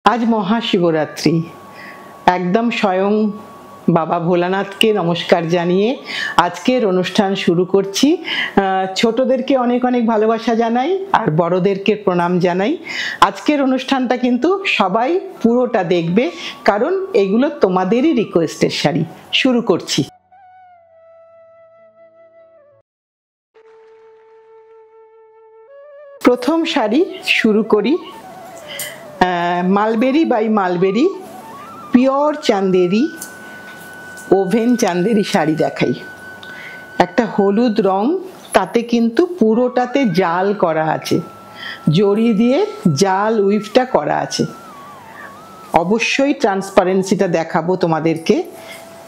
आज महाशिवरात्रि एकदम स्वयं बाबा भोलानाथ के नमस्कार जानिए आजकेर अनुष्ठान शुरू करছি। ছোটদেরকে অনেক অনেক ভালোবাসা জানাই আর বড়দেরকে প্রণাম জানাই। আজকের অনুষ্ঠানটা কিন্তু সবাই পুরোটা দেখবে কারণ এগুলো তোমাদেরই রিকোয়েস্টের শাড়ি। শুরু করছি। প্রথম শাড়ি শুরু করি। Mulberry by mulberry pure Chanderi oven Chanderi sari দেখাই। একটা হলুদ রং, তাতে কিন্তু পুরোটাতে জাল করা আছে, জড়ি দিয়ে জাল উইভটা করা আছে। অবশ্যই ট্রান্সপারেন্সিটা দেখাবো তোমাদেরকে,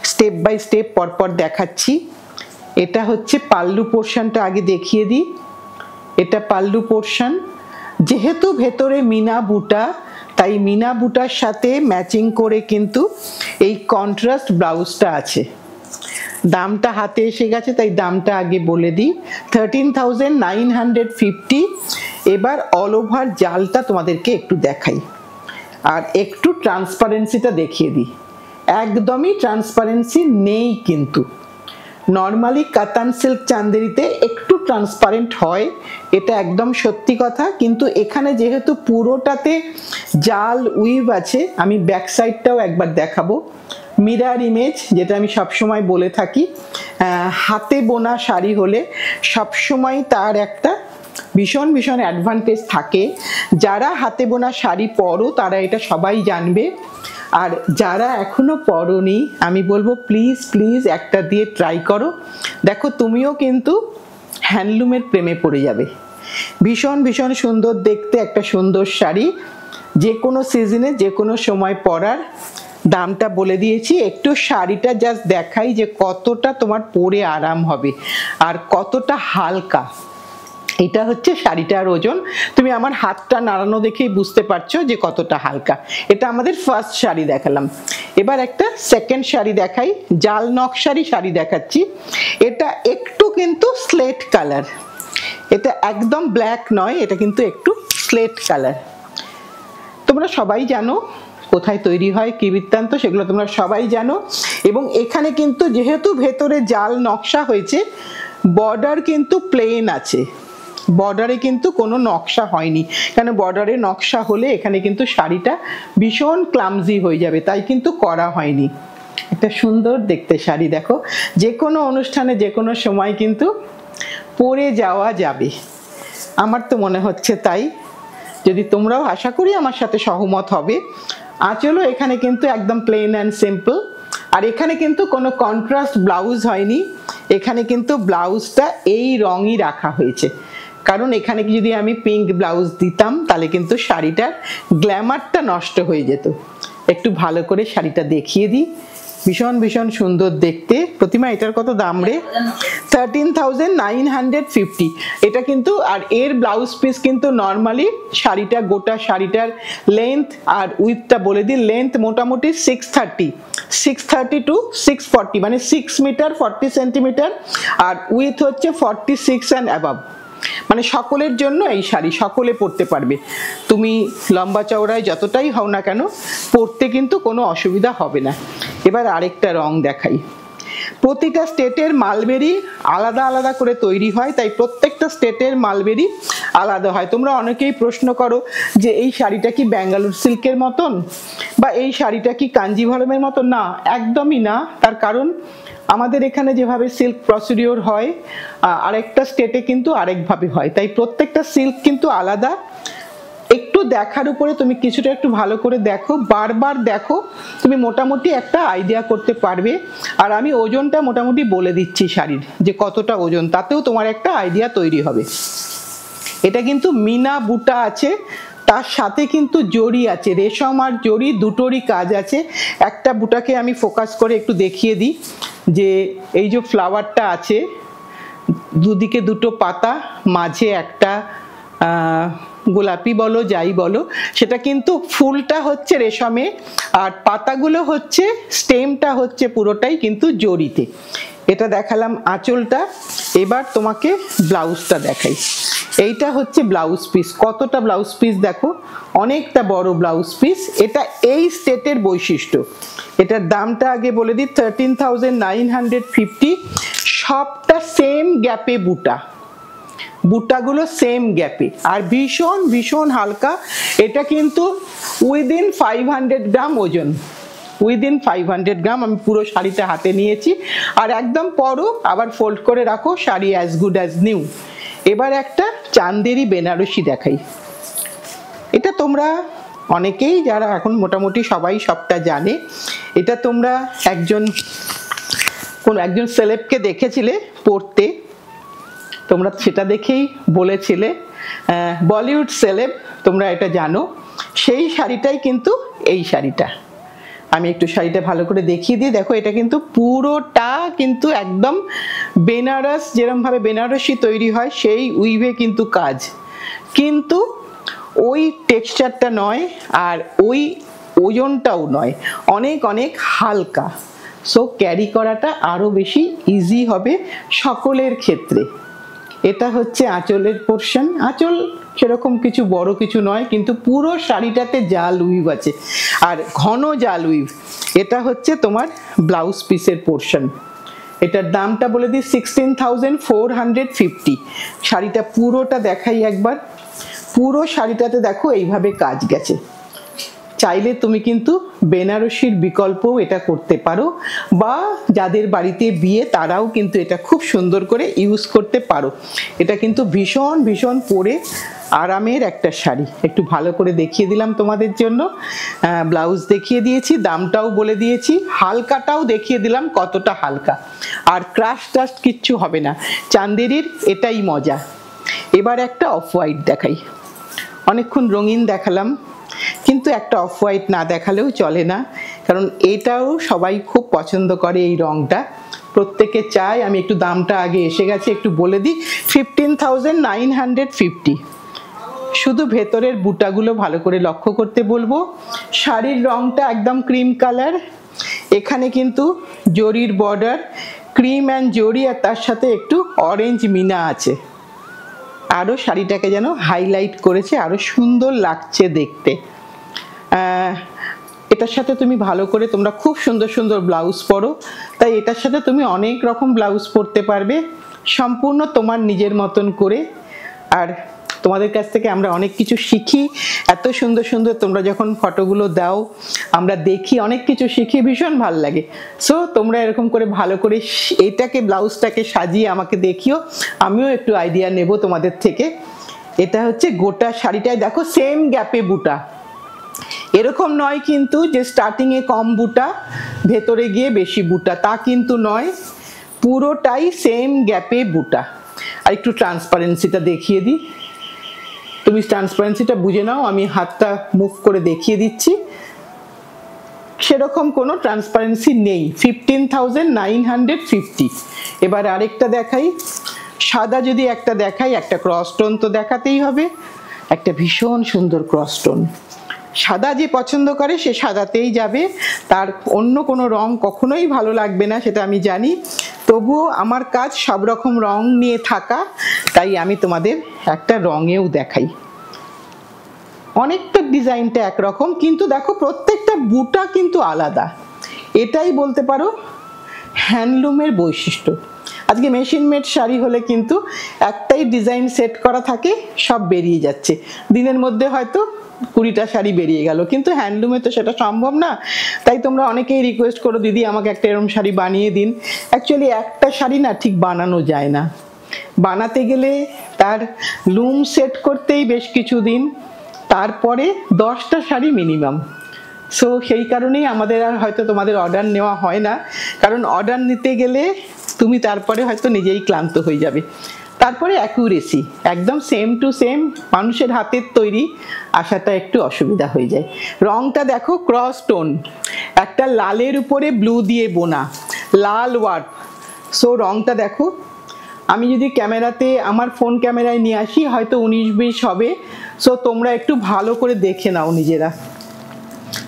স্টেপ বাই স্টেপ পরপর দেখাচ্ছি। এটা হচ্ছে পাল্লু পোর্শনটা আগে দেখিয়ে দিই। এটা পাল্লু পোর্শন, যেহেতু ভেতরে মিনা বুটা তাই মিনা বুটার সাথে ম্যাচিং করে কিন্তু এই কন্ট্রাস্ট ব্লাউজটা আছে। দামটা হাতে এসে গেছে তাই দামটা আগে বলে দিই, 13,950। এবার অল ওভার জালটা তোমাদেরকে একটু দেখাই আর একটু ট্রান্সপারেন্সিটা দেখিয়ে দিই। একদমই ট্রান্সপারেন্সি নেই কিন্তু। নর্মালি কাতান সিল্ক চান্দেরিতে একটু ট্রান্সপারেন্ট হয়, এটা একদম সত্যি কথা, কিন্তু এখানে যেহেতু পুরোটাতে জাল উইভ আছে, আমি ব্যাক সাইডটাও একবার দেখাবো। মিরার ইমেজ, যেটা আমি সবসময় বলে থাকি, হাতে বোনা শাড়ি হলে সবসময় তার একটা ভীষণ ভীষণ অ্যাডভান্টেজ থাকে। যারা হাতে বোনা শাড়ি পরো তারা এটা সবাই জানবে, আর যারা এখনো পরোনি আমি বলবো প্লিজ প্লিজ একটা দিয়ে ট্রাই করো। দেখো তুমিও কিন্তু হ্যান্ডলুমের প্রেমে পড়ে যাবে। ভীষণ ভীষণ সুন্দর দেখতে একটা সুন্দর শাড়ি, যে কোনো সিজনে যে কোনো সময় পরার। দামটা বলে দিয়েছি, একটু শাড়িটা জাস্ট দেখাই যে কতটা তোমার পরে আরাম হবে আর কতটা হালকা। এটা হচ্ছে শাড়িটার ওজন, তুমি আমার হাতটা নাড়ানো দেখেই বুঝতে পারছো যে কতটা হালকা। এটা আমাদের ফার্স্ট শাড়ি দেখালাম। এবার একটা সেকেন্ড শাড়ি দেখাই, জাল নকশারি শাড়ি দেখাচ্ছি। এটা একটু কিন্তু স্লেট কালার, এটা একদম ব্ল্যাক নয়, এটা কিন্তু একটু স্লেট কালার। তোমরা সবাই জানো কোথায় তৈরি হয়, কি বৃত্তান্ত, সেগুলো তোমরা সবাই জানো। এবং এখানে কিন্তু যেহেতু ভেতরে জাল নকশা হয়েছে, বর্ডার কিন্তু প্লেন আছে, বর্ডারে কিন্তু কোনো নকশা হয়নি, কেন বর্ডারে নকশা হলে এখানে কিন্তু শাড়িটা ভীষণ ক্লামজি হয়ে যাবে, তাই কিন্তু করা হয়নি। একটা সুন্দর দেখতে শাড়ি, দেখো যে কোনো অনুষ্ঠানে যে কোনো সময় কিন্তু পরে যাওয়া যাবে, আমার তো মনে হচ্ছে তাই। যদি তোমরাও আশা করি আমার সাথে সহমত হবে। আঁচলও এখানে কিন্তু একদম প্লেন অ্যান্ড সিম্পল, আর এখানে কিন্তু কোনো কন্ট্রাস্ট ব্লাউজ হয়নি, এখানে কিন্তু ব্লাউজটা এই রঙই রাখা হয়েছে। কারণ এখানে যদি আমি পিঙ্ক ব্লাউজ দিতাম তাহলে কিন্তু শাড়িটার গ্ল্যামারটা নষ্ট হয়ে যেত। একটু ভালো করে শাড়িটা দেখিয়ে দিই, ভীষণ ভীষণ সুন্দর দেখতে। প্রতিমা এটার কত দাম রে? 13,950। এটা কিন্তু, আর এর ব্লাউজ পিস কিন্তু নর্মালি শাড়িটা, গোটা শাড়িটার লেন্থ আর উইথটা বলে দিই, লেন্থ মোটামুটি 630 টু 640, মানে 6 মিটার 40 সেন্টিমিটার, আর উইথ হচ্ছে 46 অ্যান্ড অ্যাবাভ। মানে সকলের জন্য এই শাড়ি, সকলে পরতে পারবে। তুমি লম্বা চওড়ায় যতটাই হও না কেন, পরতে কিন্তু কোনো অসুবিধা হবে না। এবার আরেকটা রং দেখাই। প্রতিটা স্টেটের মালবেরি আলাদা আলাদা করে তৈরি হয়, তাই প্রত্যেকটা স্টেটের মালবেরি আলাদা হয়। তোমরা অনেকেই প্রশ্ন করো যে এই শাড়িটা কি ব্যাঙ্গালোর সিল্কের মতন, বা এই শাড়িটা কি কাঞ্জিভরমের মতন? না, একদমই না। তার কারণ আমাদের এখানে যেভাবে সিল্ক প্রসিডিওর হয়, আরেকটা স্টেটে কিন্তু আরেকভাবে হয়, তাই প্রত্যেকটা সিল্ক কিন্তু আলাদা। একটু দেখার উপরে তুমি কিছুটা একটু ভালো করে দেখো, বারবার দেখো, তুমি মোটামুটি একটা আইডিয়া করতে পারবে। আর আমি ওজনটা মোটামুটি বলে দিচ্ছি শাড়ির, যে কতটা ওজন, তাতেও তোমার একটা আইডিয়া তৈরি হবে। এটা কিন্তু মিনা বুটা আছে, তার সাথে কিন্তু জড়ি আছে, রেশম আর জড়ি দুটোরই কাজ আছে। একটা বুটাকে আমি ফোকাস করে একটু দেখিয়ে দিই, যে এই যে ফ্লাওয়ারটা আছে, দুদিকে দুটো পাতা, মাঝে একটা গোলাপি বলো যাই বলো, সেটা কিন্তু ফুলটা হচ্ছে রেশমে আর পাতাগুলো হচ্ছে, স্টেমটা হচ্ছে পুরোটাই কিন্তু জরিতে। এটা দেখালাম আঁচলটা, এবার তোমাকে ব্লাউজটা দেখাই। এইটা হচ্ছে ব্লাউজ পিস, কতটা ব্লাউজ পিস দেখো, অনেকটা বড় ব্লাউজ পিস। এটা এই স্টেটের বৈশিষ্ট্য। এটার দামটা আগে বলে দিই, 13,950। সবটা সেম গ্যাপে বুটা, বুটাগুলো সেম গ্যাপে আর ভীষণ ভীষণ হালকা। এটা কিন্তু উইদিন 500 গ্রাম ওজন, উইদিন 500 গ্রাম। আমি পুরো শাড়িটা হাতে নিয়েছি আর একদম পরো আবার ফোল্ড করে রাখো, sari as good as new. এবার একটা চান্দেরি বেনারসি দেখাই। এটা তোমরা অনেকেই যারা এখন মোটামুটি সবাই সবটা জানে। এটা তোমরা একজন সেলেবকে দেখেছিলে পরতে, তোমরা সেটা দেখেই বলেছিলে বলিউড সেলেব, তোমরা এটা জানো। সেই শাড়িটাই কিন্তু এই শাড়িটা। আমি একটু শাড়িটা ভালো করে দেখিয়ে দিই। দেখো এটা কিন্তু পুরোটা কিন্তু একদম বেনারস, যেরকমভাবে বেনারসি তৈরি হয় সেই উইভে কিন্তু কাজ, কিন্তু ওই টেক্সচারটা নয় আর ওই ওজনটাও নয়, অনেক অনেক হালকা। সো ক্যারি করাটা আরও বেশি ইজি হবে সকলের ক্ষেত্রে। এটা হচ্ছে আঁচলের পোর্শন। আঁচল সেরকম কিছু বড় কিছু নয়, কিন্তু পুরো শাড়িটাতে জাল উইভ আছে আর ঘন জাল উইভ। এটা হচ্ছে তোমার ব্লাউজ পিসের পোর্শন। এটার দামটা বলে দিই 16,450। শাড়িটা পুরোটা দেখাই একবার। পুরো শাড়িটাতে দেখো এইভাবে কাজ গেছে। চাইলে তুমি কিন্তু বেনারসির বিকল্পও এটা করতে পারো, বা যাদের বাড়িতে বিয়ে তারাও কিন্তু এটা খুব সুন্দর করে ইউজ করতে পারো। এটা কিন্তু ভীষণ ভীষণ পরে আরামের একটা শাড়ি। একটু ভালো করে দেখিয়ে দিলাম তোমাদের জন্য, ব্লাউজ দেখিয়ে দিয়েছি, দামটাও বলে দিয়েছি, হালকাটাও দেখিয়ে দিলাম কতটা হালকা, আর ক্রাশ টাশ কিচ্ছু হবে না। চান্দেরির এটাই মজা। এবার একটা অফ হোয়াইট দেখাই। অনেকক্ষণ রঙিন দেখালাম, কিন্তু একটা অফ হোয়াইট না দেখালেও চলে না, কারণ এটাও সবাই খুব পছন্দ করে এই রঙটা, প্রত্যেকে চায়। আমি একটু দামটা আগে এসে গেছে একটু বলে দিই, 15,950। শুধু ভেতরের বুটাগুলো ভালো করে লক্ষ্য করতে বলবো। শাড়ির রঙটা একদম ক্রিম কালার, এখানে কিন্তু জরির বর্ডার, ক্রিম অ্যান্ড জরি, আর তার সাথে একটু অরেঞ্জ মিনা আছে, আরও শাড়িটাকে যেন হাইলাইট করেছে, আরও সুন্দর লাগছে দেখতে। এটার সাথে তুমি ভালো করে, তোমরা খুব সুন্দর সুন্দর ব্লাউজ পরো, তাই এটার সাথে তুমি অনেক রকম ব্লাউজ পরতে পারবে সম্পূর্ণ তোমার নিজের মতন করে। আর তোমাদের কাছ থেকে আমরা অনেক কিছু শিখি, এত সুন্দর সুন্দর তোমরা যখন ফটোগুলো দাও আমরা দেখি, অনেক কিছু শিখি, ভীষণ ভালো লাগে। সো তোমরা এরকম করে ভালো করে এইটাকে, ব্লাউজটাকে সাজিয়ে আমাকে দেখিও, আমিও একটু আইডিয়া নেব তোমাদের থেকে। এটা হচ্ছে গোটা শাড়িটায় দেখো সেম গ্যাপে বুটা, এরকম নয় কিন্তু যে স্টার্টিংয়ে কম বুটা ভেতরে গিয়ে বেশি বুটা, তা কিন্তু নয়, পুরোটাই সেম গ্যাপে বুটা। আর একটু ট্রান্সপারেন্সিটা দেখিয়ে দিই, তুমি ট্রান্সপারেন্সিটা বুঝে নাও, আমি হাতটা মুভ করে দেখিয়ে দিচ্ছি। সেরকম কোনো ট্রান্সপারেন্সি নেই, 15,950। এবার আরেকটা দেখাই, সাদা যদি একটা দেখাই, একটা ক্রস টোন তো দেখাতেই হবে, একটা ভীষণ সুন্দর ক্রস টোন। সাদা যে পছন্দ করে সে সাদাতেই যাবে, তার অন্য কোনো রং কখনোই ভালো লাগবে না, সেটা আমি জানি। তবুও আমার কাজ সব রকম রং নিয়ে থাকা, তাই আমি তোমাদের একটা রঙেও দেখাই। অনেকটা ডিজাইনটা একরকম, কিন্তু দেখো প্রত্যেকটা বুটা কিন্তু আলাদা। এটাই বলতে পারো হ্যান্ডলুমের বৈশিষ্ট্য। আজকে মেশিন মেড শাড়ি হলে কিন্তু একটাই ডিজাইন সেট করা থাকে, সব বেরিয়ে যাচ্ছে, দিনের মধ্যে হয়তো 20টা শাড়ি বেরিয়ে গেল, কিন্তু হ্যান্ডলুমে তো সেটা সম্ভব না। তাই তোমরা অনেকেই রিকোয়েস্ট করো, দিদি আমাকে একটা এরকম শাড়ি বানিয়ে দিন। অ্যাকচুয়ালি একটা শাড়ি না ঠিক বানানো যায় না, বানাতে গেলে তার লুম সেট করতেই বেশ কিছুদিন, তারপরে 10টা শাড়ি মিনিমাম। সো সেই কারণেই আমাদের আর হয়তো তোমাদের অর্ডার নেওয়া হয় না, কারণ অর্ডার নিতে গেলে তুমি তারপরে হয়তো নিজেই ক্লান্ত হয়ে যাবে। তারপরে অ্যাকুরেসি একদম সেম টু সেম, মানুষের হাতের তৈরি, আসাটা একটু অসুবিধা হয়ে যায়। রংটা দেখো ক্রস টোন, একটা লালের উপরে ব্লু দিয়ে বোনা, লাল ওয়ার্ক। সো রংটা দেখো, আমি যদি ক্যামেরাতে আমার ফোন ক্যামেরায় নিয়ে আসি হয়তো 19-20 হবে। সো তোমরা একটু ভালো করে দেখে নাও নিজেরা।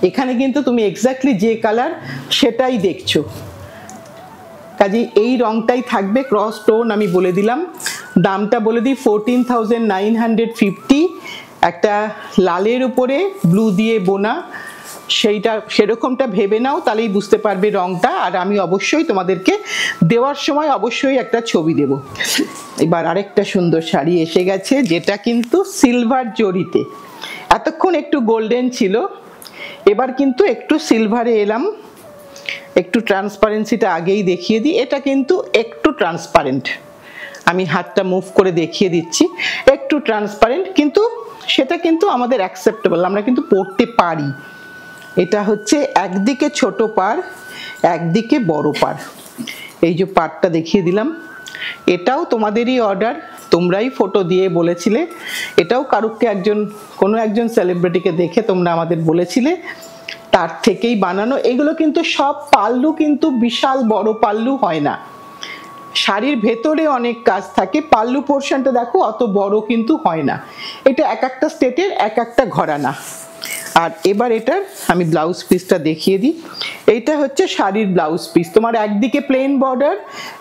এখানে কিন্তু তুমি এক্স্যাক্টলি যে কালার সেটাই দেখছো, কাজে এই রংটাই থাকবে। ক্রস টোন আমি বলে দিলাম, দামটা বলে দিই 14,950। একটা লালের উপরে ব্লু দিয়ে বোনা, সেইটা সেরকমটা ভেবে নাও, তাহলেই বুঝতে পারবে রংটা। আর আমি অবশ্যই তোমাদেরকে দেওয়ার সময় অবশ্যই একটা ছবি দেব। এবার আরেকটা সুন্দর শাড়ি এসে গেছে, যেটা কিন্তু সিলভার জরিতে। এতক্ষণ একটু গোল্ডেন ছিল, এবার কিন্তু একটু সিলভারে এলাম। একটু ট্রান্সপারেন্সিটা আগেই দেখিয়ে দিই, এটা কিন্তু একটু ট্রান্সপারেন্ট, আমি হাতটা মুভ করে দেখিয়ে দিচ্ছি। একটু ট্রান্সপারেন্ট, কিন্তু সেটা কিন্তু আমাদের অ্যাকসেপ্টেবল, আমরা কিন্তু পরতে পারি। এটা হচ্ছে একদিকে ছোট পাড়, একদিকে বড় পাড়। এই যে পাড়টা দেখিয়ে দিলাম, এটাও তোমাদেরই অর্ডার, তোমরাই ফটো দিয়ে বলেছিলে। এটাও কারুকে কোনো একজন সেলিব্রিটিকে দেখে তোমরা আমাদের বলেছিলে, তার থেকেই বানানো। এগুলো কিন্তু সব পাল্লু কিন্তু বিশাল বড় পাল্লু হয় না, শাড়ির ভেতরে অনেক কাজ থাকে। পাল্লু পোর্শনটা দেখো অত বড় কিন্তু হয় না। এটা এক একটা স্টেটের এক একটা ঘরানা। আর এবার এটার আমি ব্লাউজ পিসটা দেখিয়ে দিই। এইটা হচ্ছে শাড়ির ব্লাউজ পিস, তোমার একদিকে প্লেন বর্ডার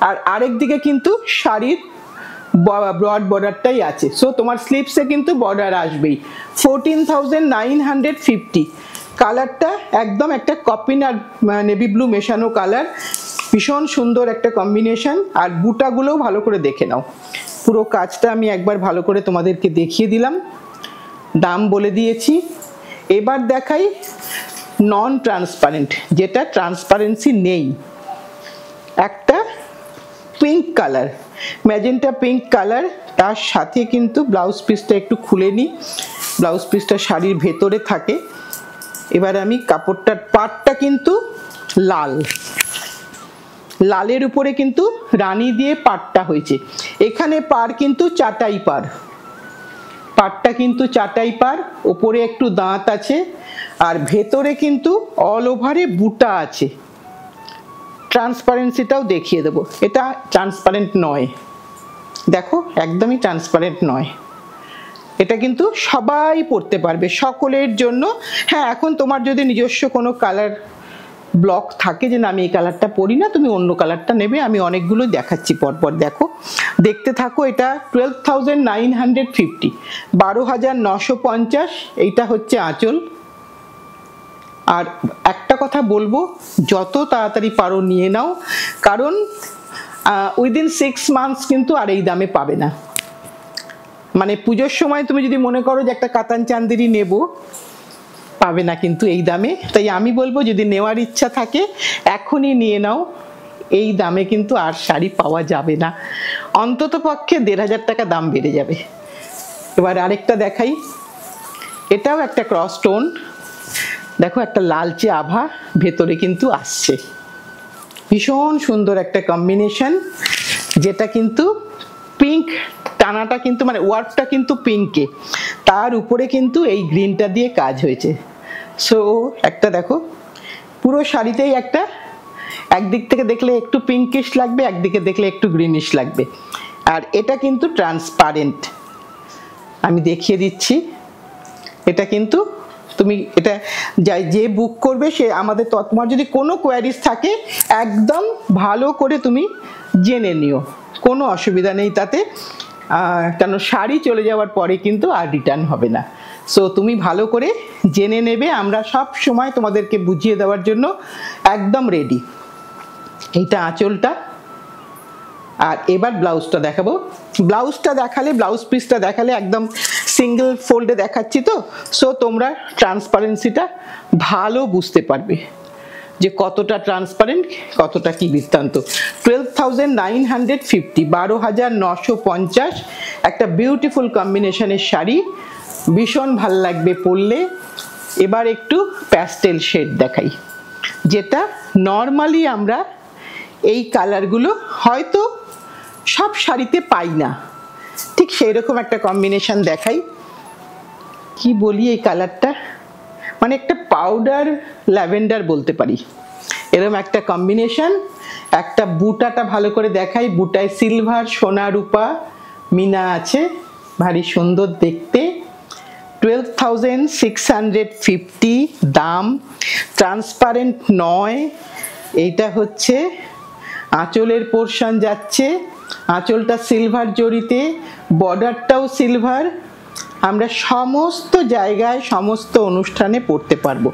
আর আরেক দিকে কিন্তু শাড়ির ব্রড বর্ডারটাই আছে। সো তোমার স্লিভসে কিন্তু বর্ডার আসবেই। 14,950। কালারটা একদম একটা কপিন আর নেভি ব্লু মেশানো কালার, ভীষণ সুন্দর একটা কম্বিনেশন। আর বুটাগুলোও ভালো করে দেখে নাও, পুরো কাজটা আমি একবার ভালো করে তোমাদেরকে দেখিয়ে দিলাম, দাম বলে দিয়েছি। এবার দেখাই নন ট্রান্সপারেন্ট, যেটা ট্রান্সপারেন্সি নেই। একটা pink colour, magenta pink colour, তার সাথে কিন্তু ব্লাউজ পিসটা একটু খুলে নিই। ব্লাউজ পিসটা শাড়ির ভেতরে থাকে। এবার আমি কাপড়টার পাড়টা কিন্তু লাল, লালের উপরে কিন্তু রানী দিয়ে পাড়টা হয়েছে। এখানে পাড় কিন্তু চাটাই পাড়, পাড়টা কিন্তু চাটাই পাড়, ওপরে একটু দাঁত আছে, আর ভেতরে কিন্তু অল ওভারে বুটা আছে। ট্রান্সপারেন্সিটাও দেখিয়ে দেবো, এটা ট্রান্সপারেন্ট নয়, দেখো একদমই ট্রান্সপারেন্ট নয়। এটা কিন্তু সবাই পরতে পারবে, সকলের জন্য। হ্যাঁ, এখন তোমার যদি নিজস্ব কোনো কালার ব্লক থাকে যে না আমি এই কালারটা পরি না, তুমি অন্য কালারটা নেবে, আমি অনেকগুলো দেখাচ্ছি পরপর, দেখো দেখতে থাকো। এটা 12,950, 12,950। এইটা হচ্ছে আঁচল। আর একটা কথা বলবো, যত তাড়াতাড়ি পারো নিয়ে নাও, কারণ উইদিন 6 মান্থস কিন্তু আর এই দামে পাবে না। মানে পুজোর সময় তুমি যদি মনে করো যে একটা কাতান চান্দেরি নেব, পাবে না কিন্তু এই দামে। তাই আমি বলবো যদি নেওয়ার ইচ্ছা থাকে এখনই নিয়ে নাও, এই দামে কিন্তু আর শাড়ি পাওয়া যাবে না, অন্তত পক্ষে 1,500 টাকা দাম বেড়ে যাবে। এবার আরেকটা দেখাই, এটাও একটা ক্রস টোন, দেখো একটা লালচে আভা ভেতরে কিন্তু আসছে, ভীষণ সুন্দর একটা কম্বিনেশন। যেটা কিন্তু পিঙ্ক টানাটা কিন্তু মানে ওয়ার্কটা কিন্তু পিঙ্কে, তার উপরে কিন্তু এই গ্রিনটা দিয়ে কাজ হয়েছে। সো একটা দেখো পুরো শাড়িতেই একটা, একদিক থেকে দেখলে একটু পিঙ্কিশ লাগবে, একদিকে দেখলে একটু গ্রিনিশ লাগবে। আর এটা কিন্তু ট্রান্সপারেন্ট, আমি দেখিয়ে দিচ্ছি। এটা কিন্তু তুমি এটা যে বুক করবে সে আমাদের, তোমার যদি কোনো কোয়ারিজ থাকে একদম ভালো করে তুমি জেনে নিও, কোনো অসুবিধা নেই তাতে। কেন শাড়ি চলে যাওয়ার পরে কিন্তু আর রিটার্ন হবে না। সো তুমি ভালো করে জেনে নেবে, আমরা সব সময় তোমাদেরকে বুঝিয়ে দেওয়ার জন্য একদম রেডি। এইটা আঁচলটা। আর এবার ব্লাউজটা দেখাবো। ব্লাউজটা দেখালে, ব্লাউজ পিসটা দেখালে একদম সিঙ্গেল ফোল্ডে দেখাচ্ছি তো, সো তোমরা ট্রান্সপারেন্সিটা ভালো বুঝতে পারবে যে কতটা ট্রান্সপারেন্ট, কতটা কি বৃত্তান্ত। 12,950, 12,950, একটা বিউটিফুল কম্বিনেশনের শাড়ি, ভীষণ ভাল লাগবে পরলে। এবার একটু প্যাস্টেল শেড দেখাই, যেটা নর্মালি আমরা এই কালারগুলো হয়তো সব শাড়িতে পাই না, ঠিক সেই রকম একটা কম্বিনেশন দেখাই। কি বলি এই কালারটা, মানে একটা পাউডার ল্যাভেন্ডার বলতে পারি, এরকম একটা কম্বিনেশন। একটা বুটাটা ভালো করে দেখাই, বুটায় সিলভার সোনা রূপা মিনা আছে, ভারী সুন্দর দেখতে। 12,650 দাম, ট্রান্সপারেন্ট নয়। এইটা হচ্ছে আঁচলের পোর্শন যাচ্ছে, আঁচলটা সিলভার জরিতে, বর্ডারটাও সিলভার। আমরা সমস্ত জায়গায় সমস্ত অনুষ্ঠানে পরতে পারবো,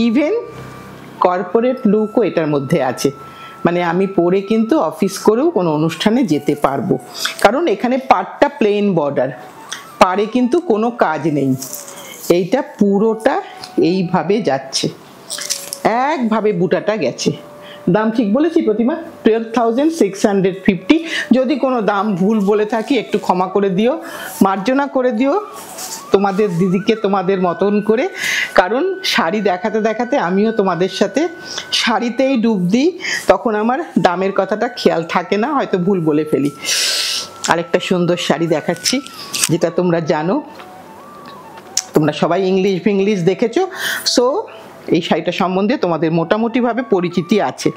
ইভেন কর্পোরেট লুকও এটার মধ্যে আছে। মানে আমি পরে কিন্তু অফিস করেও কোনো অনুষ্ঠানে যেতে পারবো, কারণ এখানে পাড়টা প্লেন বর্ডার, পাড়ে কিন্তু কোনো কাজ নেই। এইটা পুরোটা এইভাবে যাচ্ছে, একভাবে বুটাটা গেছে। দাম ঠিক বলেছি প্রতিমা? 12,650। যদি কোনো দাম ভুল বলে থাকি একটু ক্ষমা করে দিও, মার্জনা করে দিও তোমাদের দিদিকে তোমাদের মতন করে, কারণ শাড়ি দেখাতে দেখাতে আমিও তোমাদের সাথে শাড়িতেই ডুব দিই, তখন আমার দামের কথাটা খেয়াল থাকে না, হয়তো ভুল বলে ফেলি। আরেকটা সুন্দর শাড়ি দেখাচ্ছি, যেটা তোমরা জানো, তোমরা সবাই ইংলিশ দেখেছো, সো এই শাড়িটা সম্বন্ধে তোমাদের মোটামুটিভাবে পরিচিতি আছে।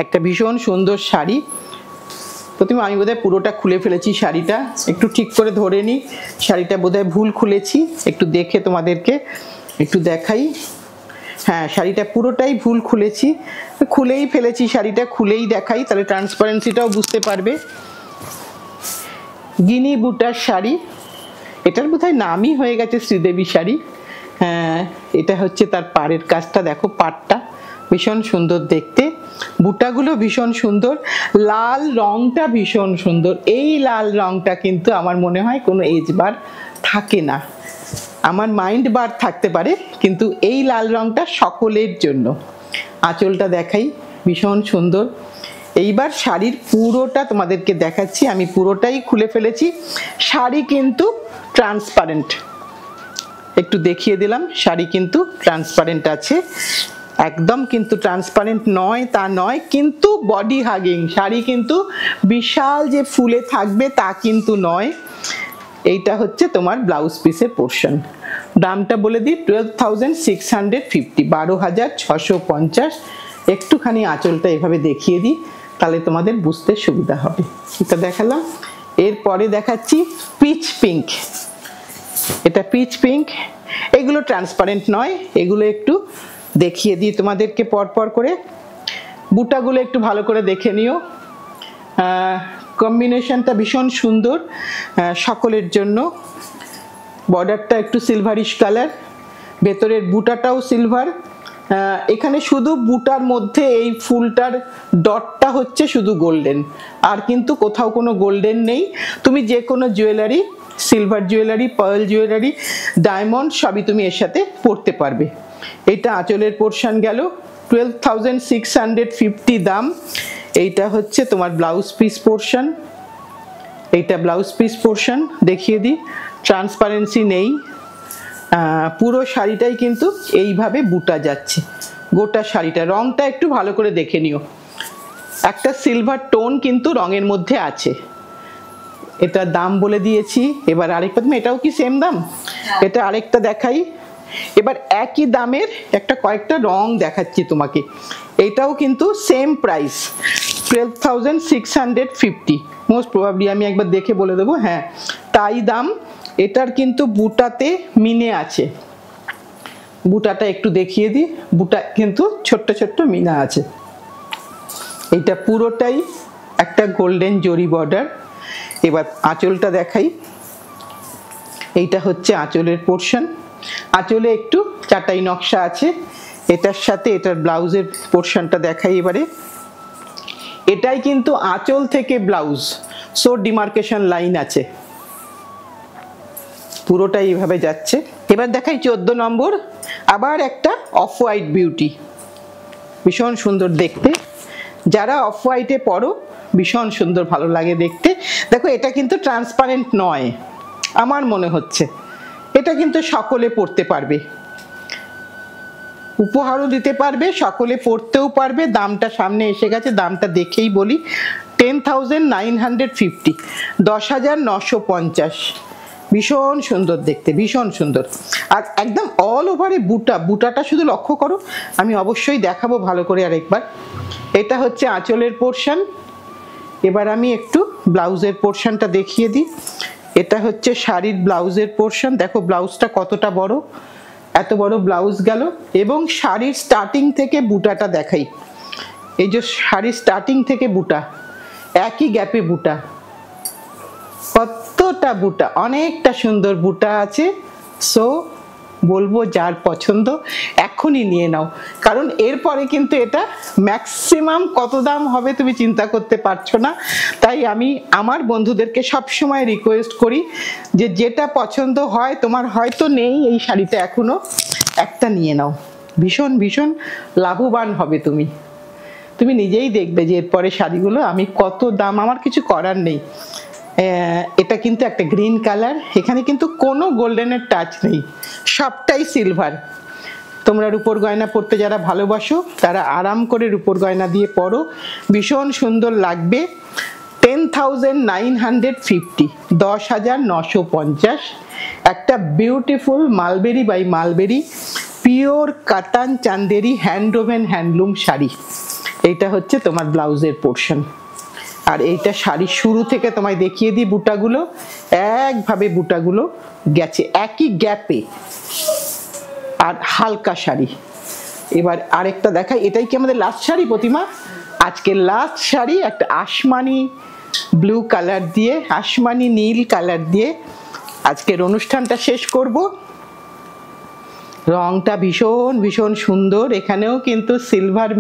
একটা ভীষণ সুন্দর শাড়ি। প্রথমে আমি বোধহয় পুরোটা খুলে ফেলেছি শাড়িটা, একটু ঠিক করে ধরে নিই, শাড়িটা বোধহয় ভুল খুলেছি, একটু দেখে তোমাদেরকে একটু দেখাই। হ্যাঁ, শাড়িটা পুরোটাই ভুল খুলেছি, খুলেই ফেলেছি শাড়িটা, খুলেই দেখাই, তাহলে ট্রান্সপারেন্সিটাও বুঝতে পারবে। গিনি বুটার শাড়ি, এটার বোধহয় নামই হয়ে গেছে শ্রীদেবী শাড়ি। হ্যাঁ, এটা হচ্ছে তার পাড়ের কাজটা, দেখো পাড়টা ভীষণ সুন্দর দেখতে, বুটাগুলো ভীষণ সুন্দর, লাল রংটা ভীষণ সুন্দর। এই লাল রংটা কিন্তু আমার মনে হয় কোনো এজ বার থাকে না, আমার মাইন্ড বার থাকতে পারে, কিন্তু এই লাল রংটা সকলের জন্য। আঁচলটা দেখাই, ভীষণ সুন্দর। এইবার শাড়ির পুরোটা তোমাদেরকে দেখাচ্ছি, আমি পুরোটাই খুলে ফেলেছি। শাড়ি কিন্তু ট্রান্সপারেন্ট, একটু দেখিয়ে দিলাম, শাড়ি কিন্তু ট্রান্সপারেন্ট আছে, একদম কিন্তু ট্রান্সপারেন্ট নয় তা নয়, কিন্তু বডি হাগিং শাড়ি, কিন্তু বিশাল যে ফুলে থাকবে তা কিন্তু নয়। এইটা হচ্ছে তোমার ব্লাউজ পিসের পোর্শন। দামটা বলে দিই, 12,650, 12,650। একটুখানি আঁচলটা এভাবে দেখিয়ে দিই, তাহলে তোমাদের বুঝতে সুবিধা হবে। এটা দেখালাম। এরপরে দেখাচ্ছি পিচ পিঙ্ক। এটা পিচ পিঙ্ক, এগুলো ট্রান্সপারেন্ট নয়, এগুলো একটু দেখিয়ে দিই তোমাদেরকে পরপর করে। বুটাগুলো একটু ভালো করে দেখে নিও, কম্বিনেশনটা ভীষণ সুন্দর সকলের জন্য। বর্ডারটা একটু সিলভারিশ কালার, ভেতরের বুটাটাও সিলভার। এখানে শুধু বুটার মধ্যে এই ফুলটার ডটটা হচ্ছে শুধু গোল্ডেন, আর কিন্তু কোথাও কোনো গোল্ডেন নেই। তুমি যে কোনো jewellery, silver jewellery, pearl jewellery, diamond সবই তুমি এর সাথে পরতে পারবে। এটা আঁচলের পোর্শন গেল, 12,650 দাম। এইটা হচ্ছে তোমার ব্লাউজ পিস পোর্শন, এইটা ব্লাউজ পিস পোর্শন দেখিয়ে দিই, ট্রান্সপারেন্সি নেই, পুরো শাড়িটাই কিন্তু এইভাবে বুটা যাচ্ছে, গোটা শাড়িটা। রংটা একটু ভালো করে দেখে নিও, একটা সিলভার টোন কিন্তু রঙের মধ্যে আছে। এটা দাম বলে দিয়েছি। এবার আরেকটা, তুমি এটাও কি সেম দাম? এটা আরেকটা দেখাই। এবার একই দামের একটা কয়েকটা রং দেখাচ্ছি তোমাকে, এটাও কিন্তু সেম প্রাইস, 12,650। মোস্ট প্রবাবলি আমি একবার দেখে বলে দেবো, হ্যাঁ তাই দাম। এটার কিন্তু বুটাতে মিনে আছে, বুটাটা একটু দেখিয়ে দিই, বুটা কিন্তু ছোট্ট ছোট্ট মিনা আছে। এইটা পুরোটাই একটা গোল্ডেন জরি বর্ডার। এবার আঁচলটা দেখাই, এইটা হচ্ছে আঁচলের পোর্শন, আঁচলে একটু চাটাই নকশা আছে। এটার সাথে এটার ব্লাউজের পোর্শনটা দেখাই এবারে। এটাই কিন্তু আঁচল থেকে ব্লাউজ, সো ডিমার্কেশন লাইন আছে, পুরোটাই এইভাবে যাচ্ছে। এবার দেখাই 14 নম্বর, আবার একটা অফ হোয়াইট বিউটি, ভীষণ সুন্দর দেখতে। যারা অফ হোয়াইটে পরো ভীষণ সুন্দর ভালো লাগে দেখতে। দেখো এটা কিন্তু ট্রান্সপারেন্ট নয় আমার মনে হচ্ছে, এটা কিন্তু সকলে পরতে পারবে, উপহারও দিতে পারবে, সকলে পরতেও পারবে। দামটা সামনে এসে গেছে, দামটা দেখেই বলি, 10,950, 10,950। ভীষণ সুন্দর দেখতে, ভীষণ সুন্দর। আর একদম অল ওভারে বুটা, বুটাটা শুধু লক্ষ্য করো, আমি অবশ্যই দেখাবো ভালো করে আরেকবার। এটা হচ্ছে আঁচলের পোর্শন। এবার আমি একটু ব্লাউজের পোর্শনটা দেখিয়ে দিই। এটা হচ্ছে শাড়ির ব্লাউজের পোর্শন, দেখো ব্লাউজটা কতটা বড়, এত বড় ব্লাউজ গেল। এবং শাড়ির স্টার্টিং থেকে বুটাটা দেখাই, এই যে শাড়ির স্টার্টিং থেকে বুটা, একই গ্যাপে বুটা, কতটা বুটা, অনেকটা সুন্দর বুটা আছে। সো বলবো যার পছন্দ এখনই নিয়ে নাও, কারণ এরপরে কিন্তু এটা ম্যাক্সিমাম কত দাম হবে তুমি চিন্তা করতে পারছো না। তাই আমি আমার বন্ধুদেরকে সবসময় রিকোয়েস্ট করি যে যেটা পছন্দ হয়, তোমার হয়তো নেই এই শাড়িটা এখনো, একটা নিয়ে নাও, ভীষণ ভীষণ লাভবান হবে তুমি। তুমি নিজেই দেখবে যে এরপরে শাড়িগুলো আমি কত দাম, আমার কিছু করার নেই। এটা কিন্তু একটা গ্রিন কালার, এখানে কিন্তু কোনো গোল্ডেনের টাচ নেই, সবটাই সিলভার। তোমরা রূপোর গয়না পরতে যারা ভালোবাসো তারা আরাম করে রূপোর গয়না দিয়ে পরো, ভীষণ সুন্দর লাগবে। 10,950, 10,950, একটা beautiful mulberry by mulberry pure katan Chanderi হ্যান্ডওভেন handloom sari. এইটা হচ্ছে তোমার ব্লাউজের পোর্শন। আর এইটা শাড়ির শুরু থেকে তোমায় দেখিয়ে দিই, বুটাগুলো একভাবে বুটাগুলো গেছে একই গ্যাপে, আর হালকা শাড়ি। এবার আরেকটা দেখাই, এটাই কি আমাদের লাস্ট শাড়ি প্রতিমা? আজকে লাস্ট শাড়ি একটা আসমানি ব্লু কালার দিয়ে, আসমানি নীল কালার দিয়ে আজকের অনুষ্ঠানটা শেষ করব। রংটা ভীষণ ভীষণ সুন্দর, এখানেও কিন্তু সিলভার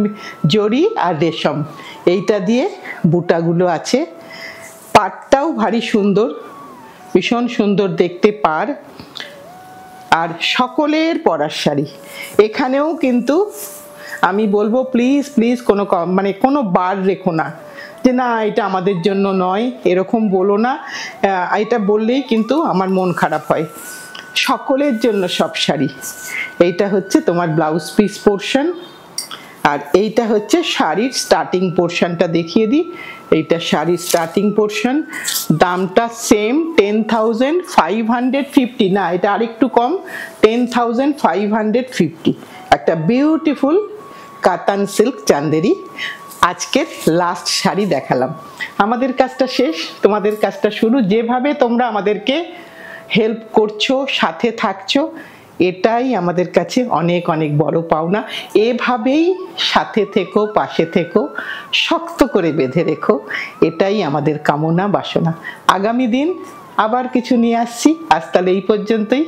জরি আর রেশম এইটা দিয়ে বুটাগুলো আছে। পাটটাও ভারী সুন্দর, ভীষণ সুন্দর দেখতে পার। আর সকলের পরার শাড়ি, এখানেও কিন্তু আমি বলবো প্লিজ প্লিজ কোনো মানে কোনো বার রেখো না যে না এটা আমাদের জন্য নয়, এরকম বলো না। এটা বললেই কিন্তু আমার মন খারাপ হয়। সকলের জন্য সব শাড়ি। এইটা হচ্ছে তোমার ব্লাউজ পিস পোর্শন, আর এইটা হচ্ছে শাড়ির স্টার্টিং পোর্শনটা দেখিয়ে দিই। এইটা শাড়ির স্টার্টিং পোর্শন, দামটা সেম 10,550, না এটা আরেকটু কম, 10,550। একটা বিউটিফুল কাতান সিল্ক চান্দেরি আজকের লাস্ট শাড়ি দেখালাম। আমাদের কাজটা শেষ, তোমাদের কাজটা শুরু। যেভাবে তোমরা আমাদেরকে হেল্প করছো, সাথে থাকছো, এটাই আমাদের কাছে অনেক অনেক বড় পাওনা। এভাবেই সাথে থেকো, পাশে থেকো, শক্ত করে বেঁধে রেখো, এটাই আমাদের কামনা বাসনা। আগামী দিন আবার কিছু নিয়ে আসছি। আজ তাহলে এই পর্যন্তই।